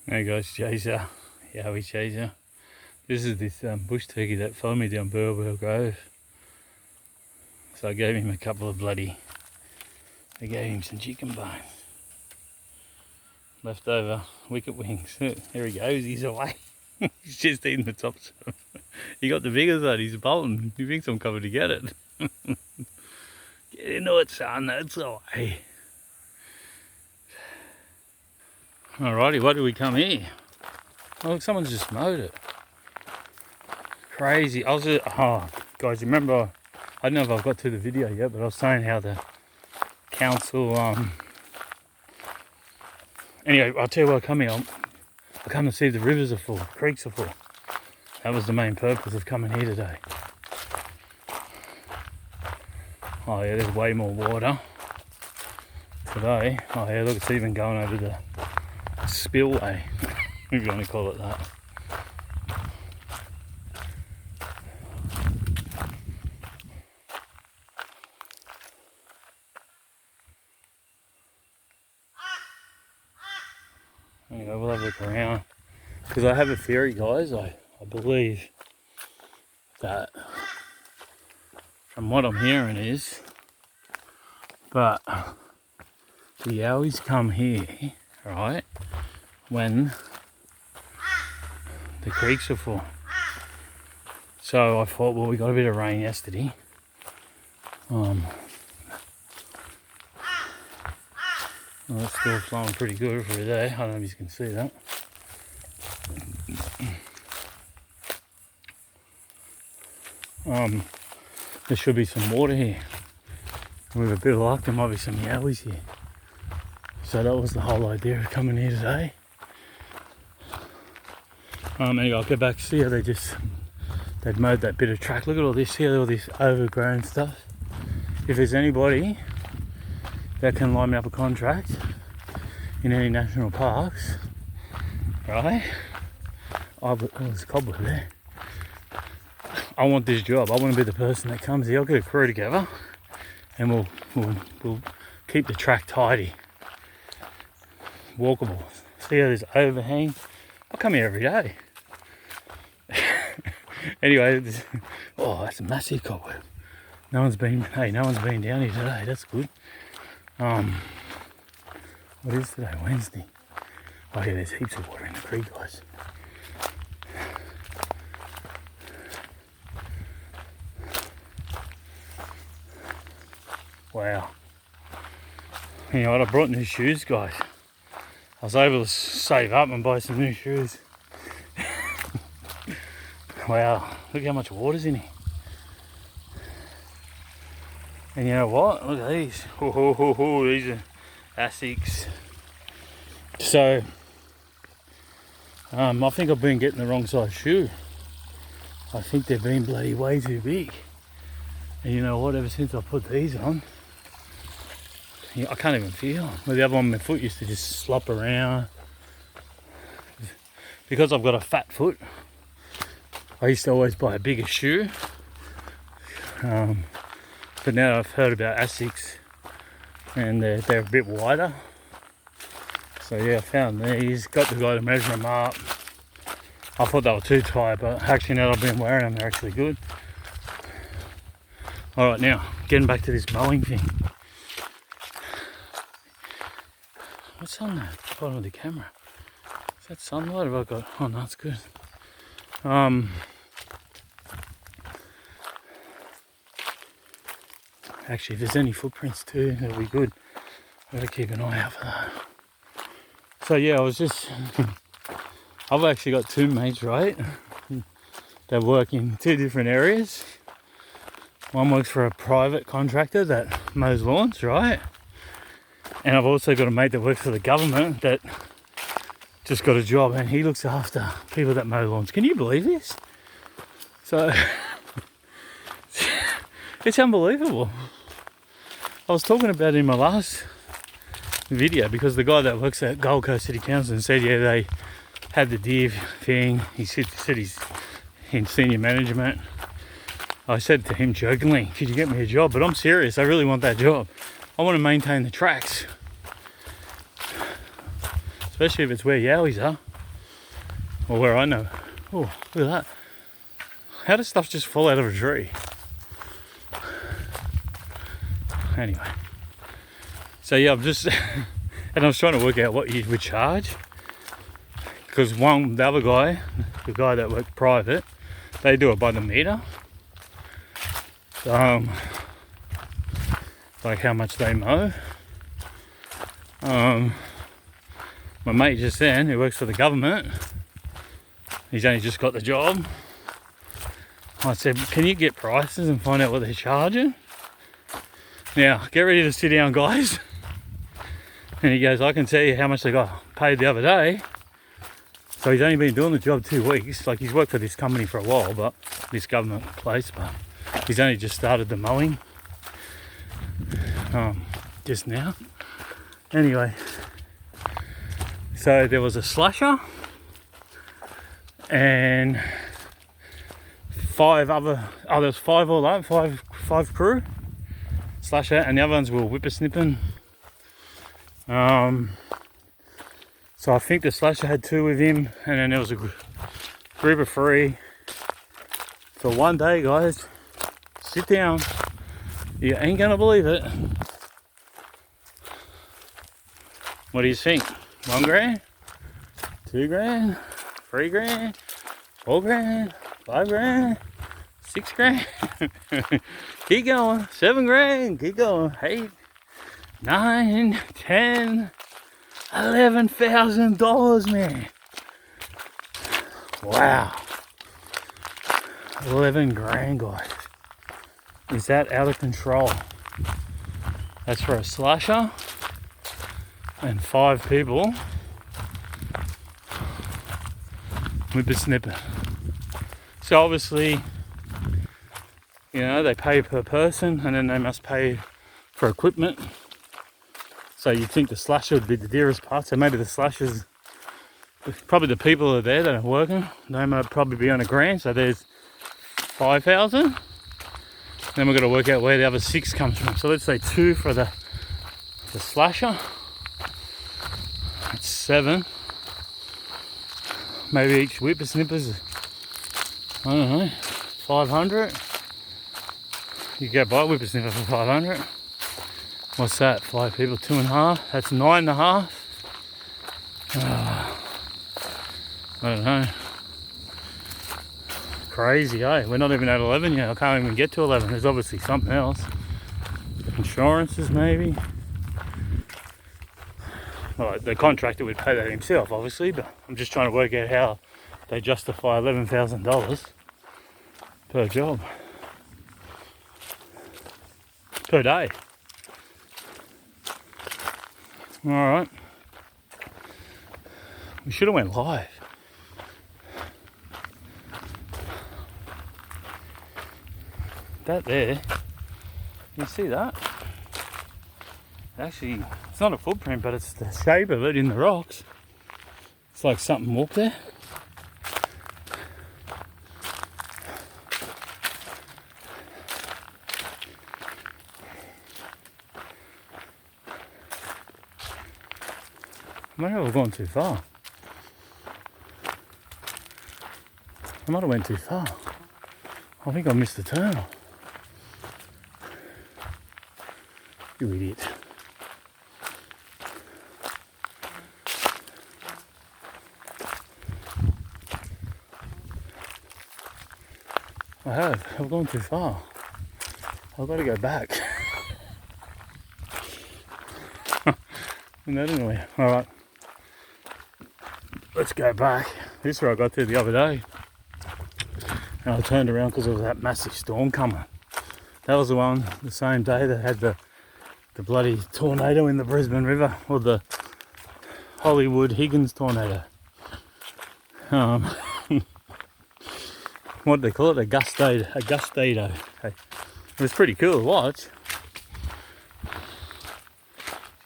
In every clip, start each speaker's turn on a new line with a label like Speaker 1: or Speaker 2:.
Speaker 1: Hey guys, Chaser, Yowie Chaser. This is this bush turkey that followed me down BellBird Grove. So I gave him a couple of I gave him some chicken bones. Leftover wicket wings. There he goes, he's away. He's just eating the tops. He got the bigger side, he's bolting. He thinks I'm coming to get it. Get into it, son, that's away. Alrighty, why did we come here? Oh, look, someone's just mowed it. Crazy. I was just, guys, remember, I don't know if I've got to the video yet, but I was saying how the council, anyway, I'll tell you what I come here. I come to see if the rivers are full, creeks are full. That was the main purpose of coming here today. Oh yeah, there's way more water today. Oh yeah, look, it's even going over the spillway, if you want to call it that. Anyway, we'll have a look around, because I have a theory, guys. I believe that from what I'm hearing is, but the Yowies come here, right, when the creeks are full. So I thought, well, we got a bit of rain yesterday. Well, it's still flowing pretty good for today. I don't know if you can see that. There should be some water here. With a bit of luck, there might be some Yowies here. So that was the whole idea of coming here today. Anyway, I'll go back, see how they'd mowed that bit of track. Look at all this, see all this overgrown stuff. If there's anybody that can line me up a contract in any national parks, right? Oh, there's a cobweb there. I want this job. I want to be the person that comes here. I'll get a crew together and we'll keep the track tidy, walkable. See how there's overhang? I'll come here every day. Anyway, oh, that's a massive cobweb. No one's been down here today. That's good. What is today? Wednesday. Oh yeah, there's heaps of water in the creek, guys. Wow. You know what? I brought new shoes, guys. I was able to save up and buy some new shoes. Wow, look how much water's in here. And you know what? Look at these. These are Asics. So, I think I've been getting the wrong size shoe. I think they've been bloody way too big. And you know what? Ever since I put these on, I can't even feel them. Well, the other one, my foot used to just slop around. Because I've got a fat foot, I used to always buy a bigger shoe. But now I've heard about Asics and they're a bit wider. So yeah, I found these, got the guy to measure them up. I thought they were too tight, but actually now that I've been wearing them, they're actually good. Alright, now, getting back to this mowing thing. What's on the bottom of the camera? Is that sunlight? Have I got? Oh no, that's good. Actually, if there's any footprints too, that'll be good. Gotta keep an eye out for that. So yeah, I've actually got two mates, right? That work in two different areas. One works for a private contractor that mows lawns, right? And I've also got a mate that works for the government that just got a job and he looks after people that mow lawns. Can you believe this? So, it's unbelievable. I was talking about it in my last video because the guy that works at Gold Coast City Council said, yeah, they had the deer thing. He said he's in senior management. I said to him jokingly, could you get me a job? But I'm serious, I really want that job. I want to maintain the tracks. Especially if it's where Yowies are. Or where I know. Oh, look at that. How does stuff just fall out of a tree? Anyway. So yeah, I'm just, and I was trying to work out what you would charge. Because the other guy, the guy that worked private, they do it by the meter. Like how much they mow. My mate just then, who works for the government, he's only just got the job. I said, can you get prices and find out what they're charging? Now, get ready to sit down, guys. And he goes, I can tell you how much they got paid the other day. So he's only been doing the job 2 weeks. Like, he's worked for this company for a while, but this government place, but he's only just started the mowing just now. Anyway, so there was a slasher and there's five all up, five crew, slasher, and the other ones were whippersnipping. So I think the slasher had 2 with him, and then there was a group of 3 for one day, guys. Sit down. You ain't gonna believe it. What do you think? 1 grand? 2 grand? 3 grand? 4 grand? 5 grand? 6 grand? Keep going. 7 grand? Keep going. 8, 9, 10, $11,000, man. Wow. 11 grand, guys. Is that out of control? That's for a slasher and 5 people with the snipper. So obviously, you know, they pay per person and then they must pay for equipment. So you'd think the slasher would be the dearest part. So maybe the slashers, probably the people that are there that are working, they might probably be on $1 grand. So there's 5,000. Then we've got to work out where the other 6 comes from. So let's say 2 for the slasher. That's 7. Maybe each whippersnipper's, I don't know, 500. You go buy a whippersnipper for 500. What's that? 5 people, 2.5. That's 9.5. I don't know. Crazy, eh? We're not even at 11 yet. I can't even get to 11. There's obviously something else. Insurances, maybe. Well, the contractor would pay that himself, obviously, but I'm just trying to work out how they justify $11,000 per job. Per day. Alright. We should have went live. That there, you see that? Actually, it's not a footprint, but it's the shape of it in the rocks. It's like something walked there. I might have gone too far. I might have went too far. I think I missed the turn. You idiot. I've gone too far. I've got to go back. Anyway, alright. Let's go back. This is where I got to the other day. And I turned around because there was that massive storm coming. That was the one, the same day that had the bloody tornado in the Brisbane River, or the Hollywood Higgins tornado. What do they call it? A gustado. Hey, it was pretty cool to watch.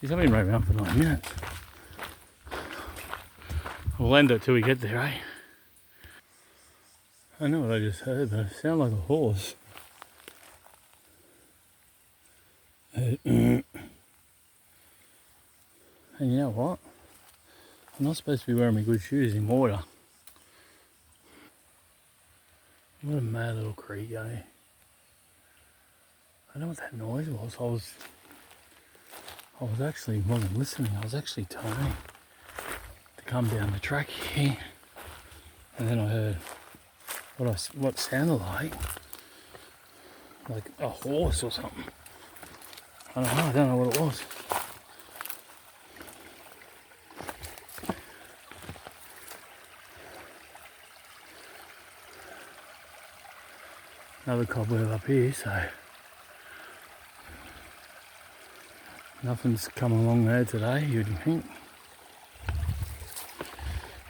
Speaker 1: Geez, I've been right around for 9 minutes. We'll end it till we get there, eh? I know what I just heard, but it sounded like a horse. And you know what? I'm not supposed to be wearing my good shoes in water. What a mad little creek, eh? I don't know what that noise was. I was actually, wasn't listening, I was actually turning to come down the track here. And then I heard what sounded like a horse or something. I don't know what it was. Another cobweb up here, so nothing's come along there today, you'd think.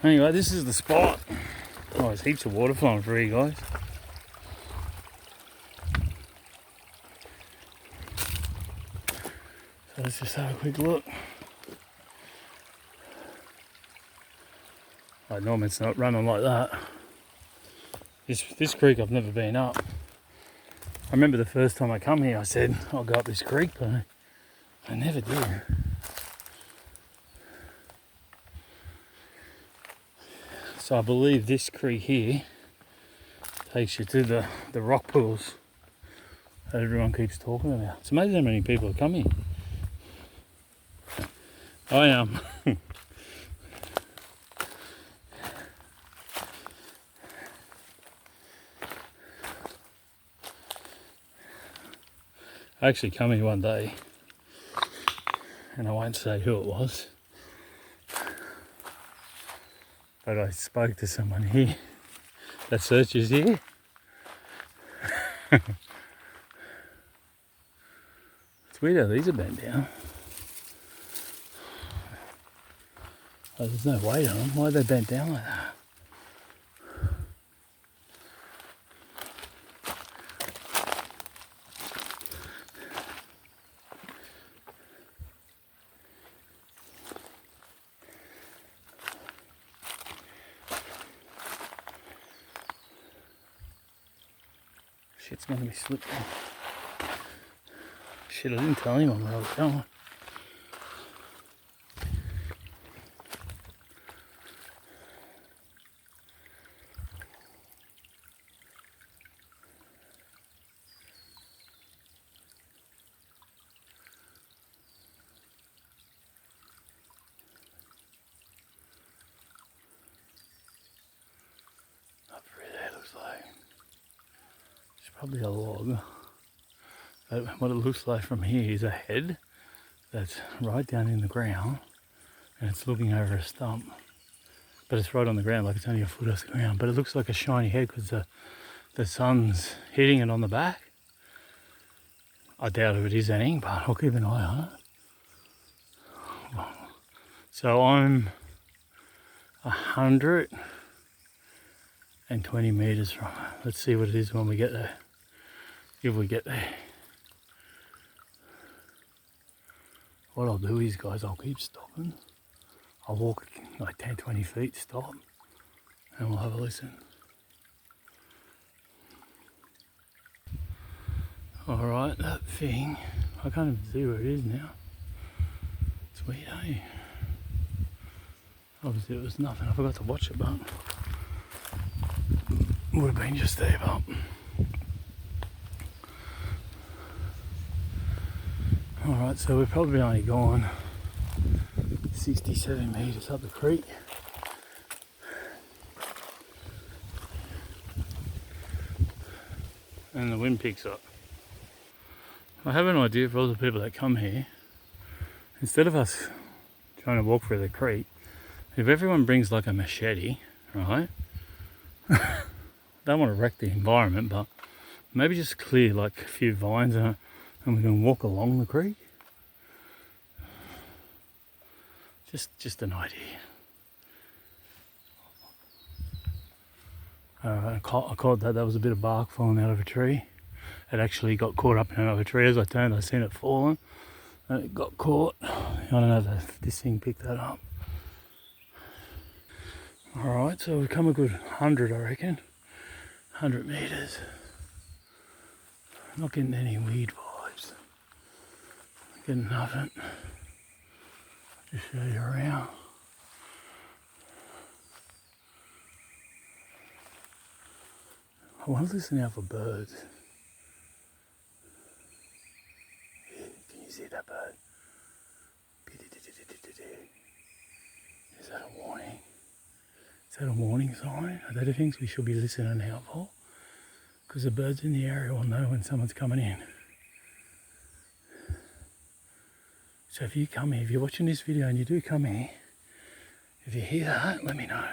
Speaker 1: Anyway, this is the spot. Oh, there's heaps of water flowing through here, guys. So let's just have a quick look. I know it's not running like that. This creek I've never been up. I remember the first time I come here I said I'll go up this creek, but I never did. So I believe this creek here takes you to the rock pools that everyone keeps talking about. It's amazing how many people are coming. I am. I actually come here one day, and I won't say who it was, but I spoke to someone here that searches here. It's weird how these are bent down. Oh, there's no weight on them. Why are they bent down like that? Shit's gonna be slippery. Shit, I didn't tell anyone where I was going. Up through there looks like it's probably a log. But what it looks like from here is a head that's right down in the ground and it's looking over a stump. But it's right on the ground, like it's only a foot off the ground. But it looks like a shiny head because the sun's hitting it on the back. I doubt if it is anything, but I'll keep an eye on it. So I'm 120 meters from it. Let's see what it is when we get there. If we get there. What I'll do is, guys, I'll keep stopping. I'll walk like 10, 20 feet, stop, and we'll have a listen. Alright, that thing, I can't even see where it is now. It's weird, eh? Obviously it was nothing, I forgot to watch it, but it would have been just there, but alright, so we've probably only gone 67 metres up the creek. And the wind picks up. I have an idea for all the people that come here. Instead of us trying to walk through the creek, if everyone brings like a machete, right? Don't want to wreck the environment, but maybe just clear like a few vines and we can walk along the creek. Just an idea. I caught that was a bit of bark falling out of a tree. It actually got caught up in another tree. As I turned, I seen it falling, and it got caught. I don't know if this thing picked that up. All right, so we've come a good 100, I reckon. 100 meters. Not getting any weed vibes. Getting nothing. Just show you around. I want to listen out for birds. Yeah, can you see that bird? Is that a warning? Is that a warning sign? Are they the things we should be listening out for? Because the birds in the area will know when someone's coming in. So if you come here, if you're watching this video and you do come here, if you hear that, let me know.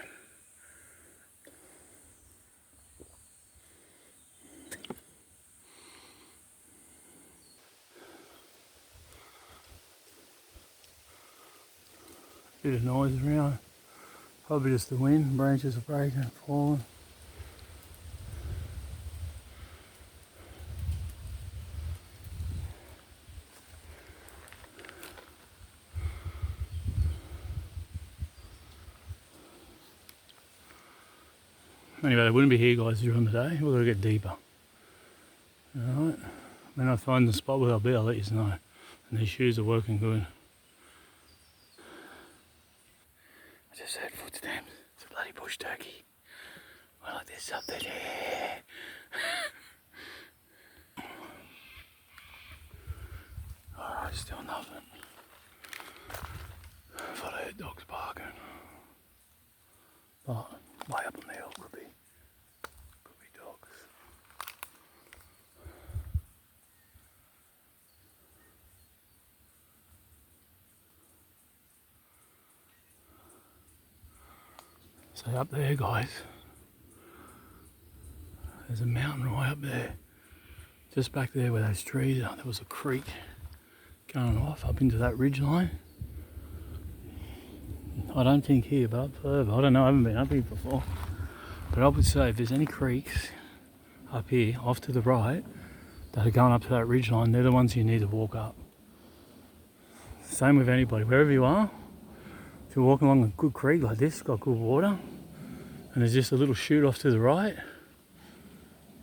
Speaker 1: Bit of noise around. Probably just the wind, branches are breaking and falling. Anyway, they wouldn't be here, guys, during the day. We've got to get deeper. Alright. When I find the spot where I'll be, I'll let you know. And these shoes are working good. I just heard footsteps. It's a bloody bush turkey. Well, like there's something there. Alright, still nothing. I thought I heard dogs barking. But way up on the hill could be dogs. So up there, guys, there's a mountain right up there. Just back there where those trees are, there was a creek going off up into that ridge line. I don't think here, but up further. I don't know, I haven't been up here before. But I would say if there's any creeks up here, off to the right, that are going up to that ridge line, they're the ones you need to walk up. Same with anybody, wherever you are. If you're walking along a good creek like this, got good water, and there's just a little chute off to the right,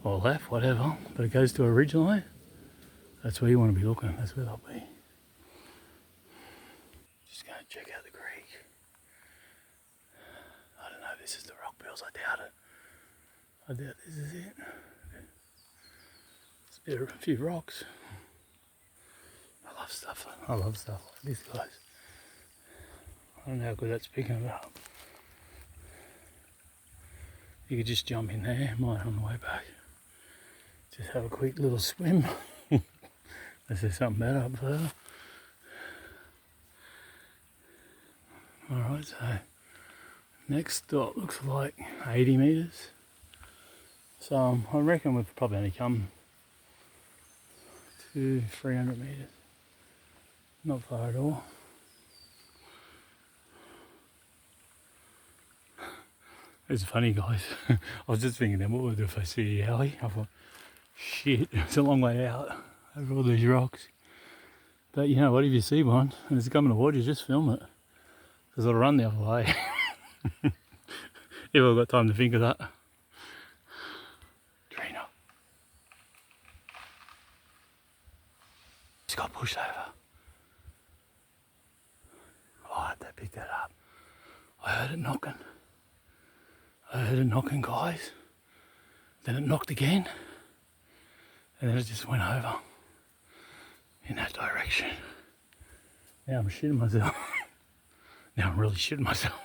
Speaker 1: or left, whatever, but it goes to a ridge line, that's where you want to be looking, that's where they'll be. Just going to check out the creek. I don't know if this is the rock bills, I doubt it. I doubt this is it. There's a few rocks. I love stuff like this, guys. I don't know how good that's picking it up. You could just jump in there, might on the way back. Just have a quick little swim. Unless there's something better up further. Alright, so next stop looks like 80 metres. So I reckon we've probably only come to 300 metres. Not far at all. It's funny, guys. I was just thinking then, what would I do if I see a Yowie? I thought, shit, it's a long way out over all these rocks. But you know what, if you see one and it's coming towards you, just film it. Because it'll run the other way. If I've got time to think of that. Trina. Just got pushed over. Oh, I had to pick that up. I heard it knocking. Guys. Then it knocked again. And then it just went over in that direction. Now I'm shitting myself. Now I'm really shitting myself.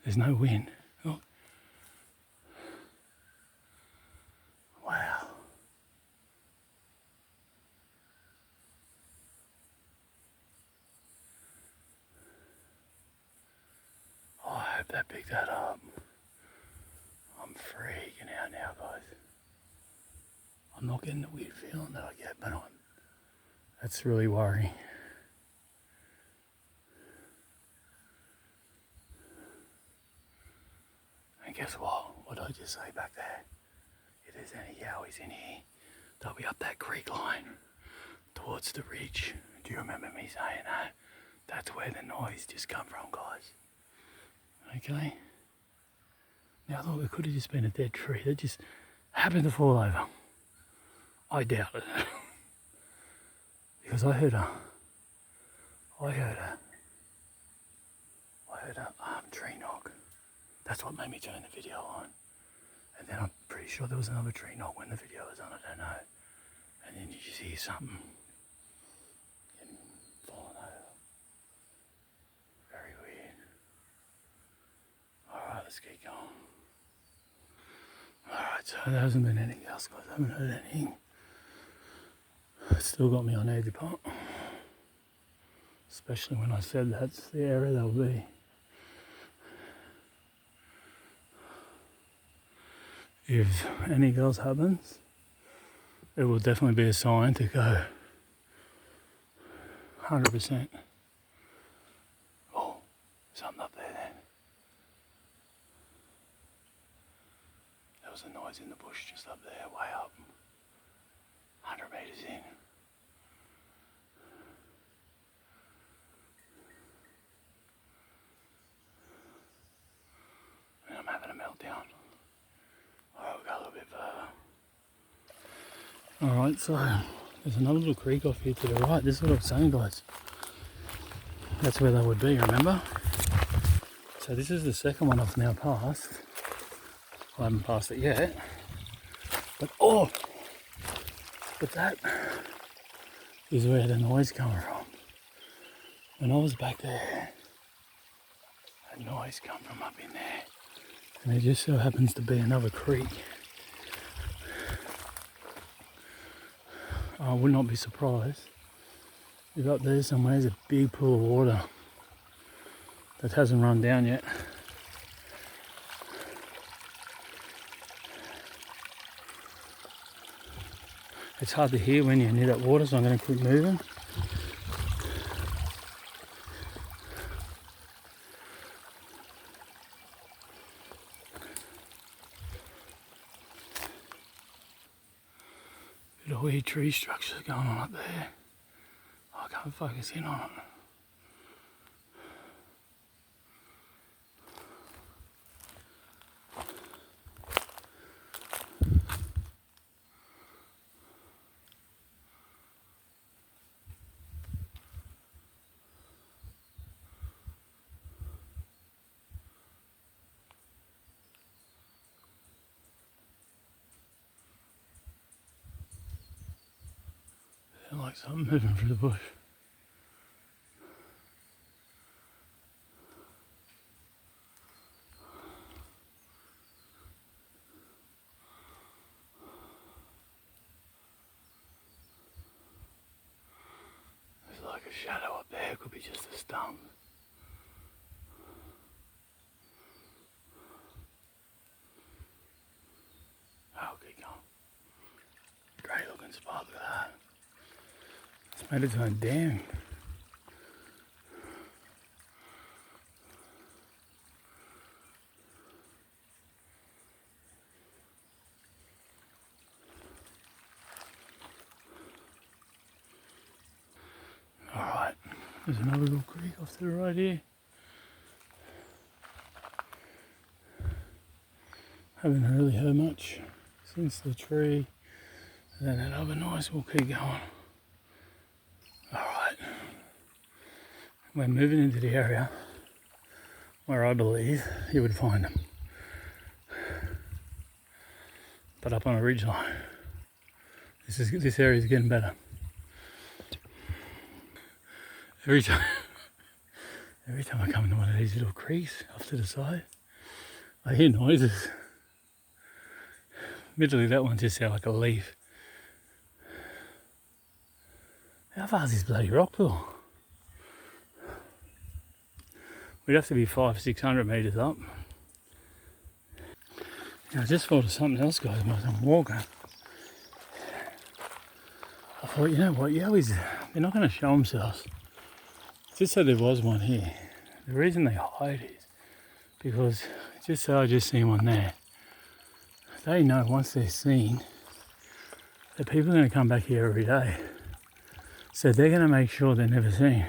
Speaker 1: There's no wind. Oh. Wow. Oh, I hope that picked that up. I'm freaking out now, guys. I'm not getting the weird feeling that I get, but that's really worrying. And guess what? What did I just say back there? If there's any Yowies in here, they'll be up that creek line towards the ridge. Do you remember me saying that? That's where the noise just come from, guys. Okay? Now look, it could have just been a dead tree that just happened to fall over. I doubt it. Because I heard a heard a tree knock. That's what made me turn the video on. And then I'm pretty sure there was another tree knock when the video was on, I don't know. And then you just hear something getting falling over. Very weird. Alright, let's keep going. Alright, so there hasn't been anything else, guys. I haven't heard anything. It's still got me on edge part. Especially when I said that's the area they'll be. If anything else happens, it will definitely be a sign to go 100%. Oh, something up there then. There was a noise in the bush just up there, way up. 100 metres in. And I'm having a meltdown. Alright, we'll go a little bit further. Alright, so there's another little creek off here to the right. This is what I was saying, guys. That's where they would be, remember? So this is the second one I've now passed. I haven't passed it yet. But that is where the noise coming from. When I was back there, that noise come from up in there. And it just so happens to be another creek. I would not be surprised if up there somewhere there's a big pool of water that hasn't run down yet. It's hard to hear when you're near that water, so I'm going to keep moving. Bit of weird tree structures going on up there. I can't focus in on it. Like something moving through the bush. There's like a shadow up there, it could be just a stump. Oh, keep going. Great looking spot, look at that. It's made its own dam. Alright, there's another little creek off to the right here. Haven't really heard much since the tree. And then that other noise will keep going. Alright, we're moving into the area where I believe you would find them. But up on a ridge line. This area is getting better. Every time I come into one of these little creeks off to the side, I hear noises. Admittedly, that one just sounds like a leaf. How far is this bloody rock pool? We'd have to be 500-600 metres up. I just thought of something else, guys, while I'm walking. I thought, you know what, Yowies, they're not going to show themselves. Just so there was one here. The reason they hide is because just so I just seen one there. They know once they're seen that people are going to come back here every day. So they're going to make sure they're never seen.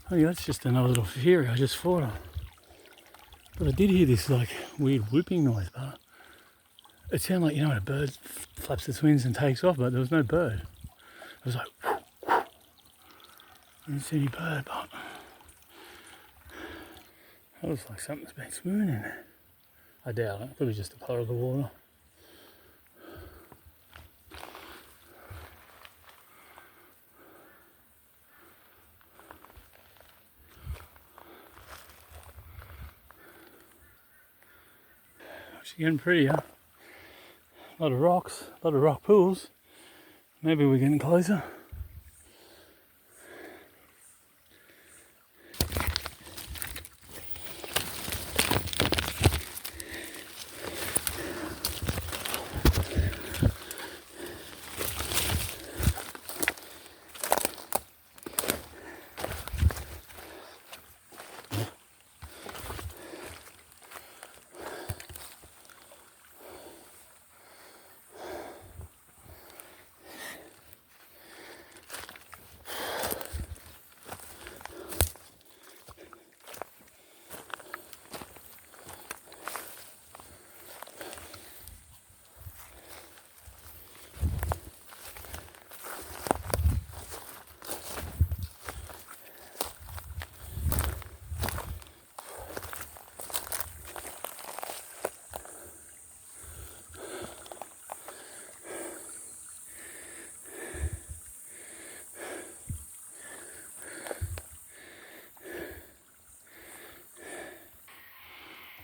Speaker 1: Oh, that's just another little theory I just thought of. But I did hear this like weird whooping noise, but it sounded like, you know, when a bird flaps its wings and takes off, but there was no bird. It was like, whoo, whoo. I didn't see any bird, but That looks like something's been swimming in there. I doubt it. Could be just the colour of the water. It's getting prettier. A lot of rocks, a lot of rock pools. Maybe we're getting closer.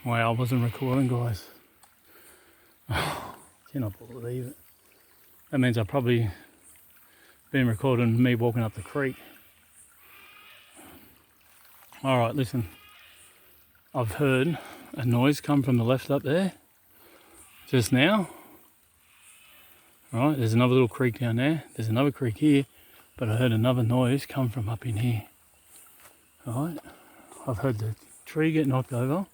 Speaker 1: Wow, I wasn't recording, guys. Cannot believe it. That means I've probably been recording me walking up the creek. Alright, listen. I've heard a noise come from the left up there just now. Right, there's another little creek down there. There's another creek here, but I heard another noise come from up in here. Alright, I've heard the tree get knocked over.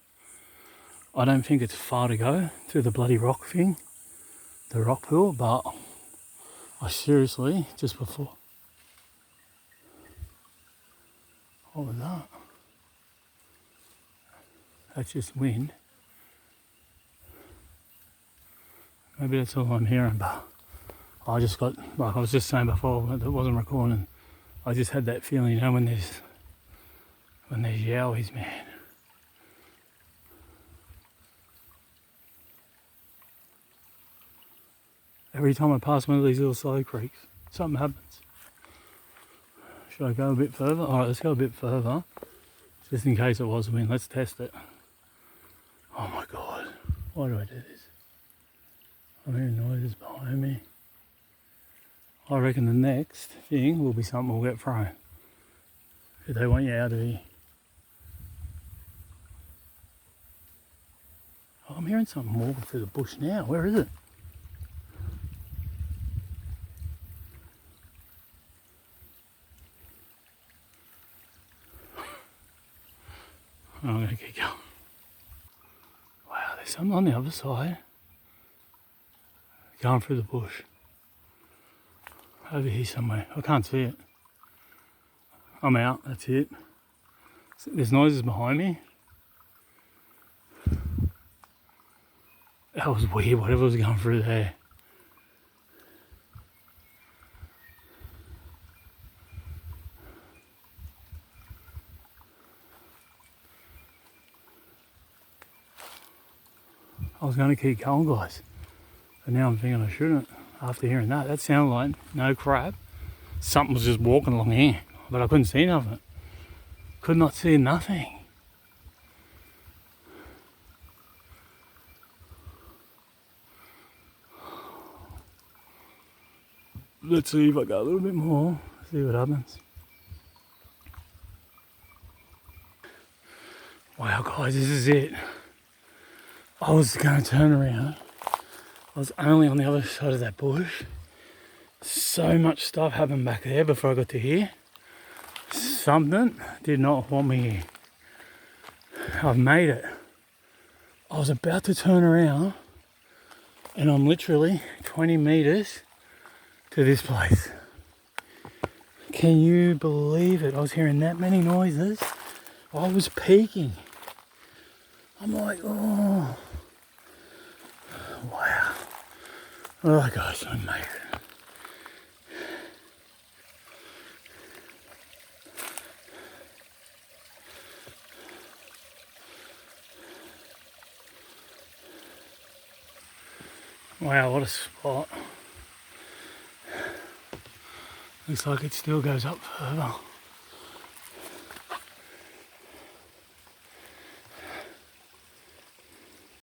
Speaker 1: I don't think it's far to go through the bloody rock thing, the rock pool, but I seriously, just before. What was that? That's just wind. Maybe that's all I'm hearing, but I just got, like I was just saying before, that wasn't recording. I just had that feeling, you know, when there's yowies, man. Every time I pass one of these little side creeks, something happens. Should I go a bit further? Alright, let's go a bit further. Just in case it was wind, let's test it. Oh my god, why do I do this? I'm hearing noises behind me. I reckon the next thing will be something we'll get thrown. If they want you out of here. Oh, I'm hearing something walking through the bush now. Where is it? I'm going to keep going. Wow, there's something on the other side. Going through the bush. Over here somewhere. I can't see it. I'm out, that's it. There's noises behind me. That was weird, whatever was going through there. I was going to keep going, guys, but now I'm thinking I shouldn't. After hearing that, that sounded like, no crap, something was just walking along here, but I couldn't see nothing. Could not see nothing. Let's see if I go a little bit more, see what happens. Wow, guys, this is it. I was going to turn around. I was only on the other side of that bush. So much stuff happened back there before I got to here. Something did not want me here. I've made it. I was about to turn around and I'm literally 20 meters to this place. Can you believe it? I was hearing that many noises. I was peeking. I'm like, oh. Wow. Alright guys, I made it. Wow, what a spot. Looks like it still goes up further.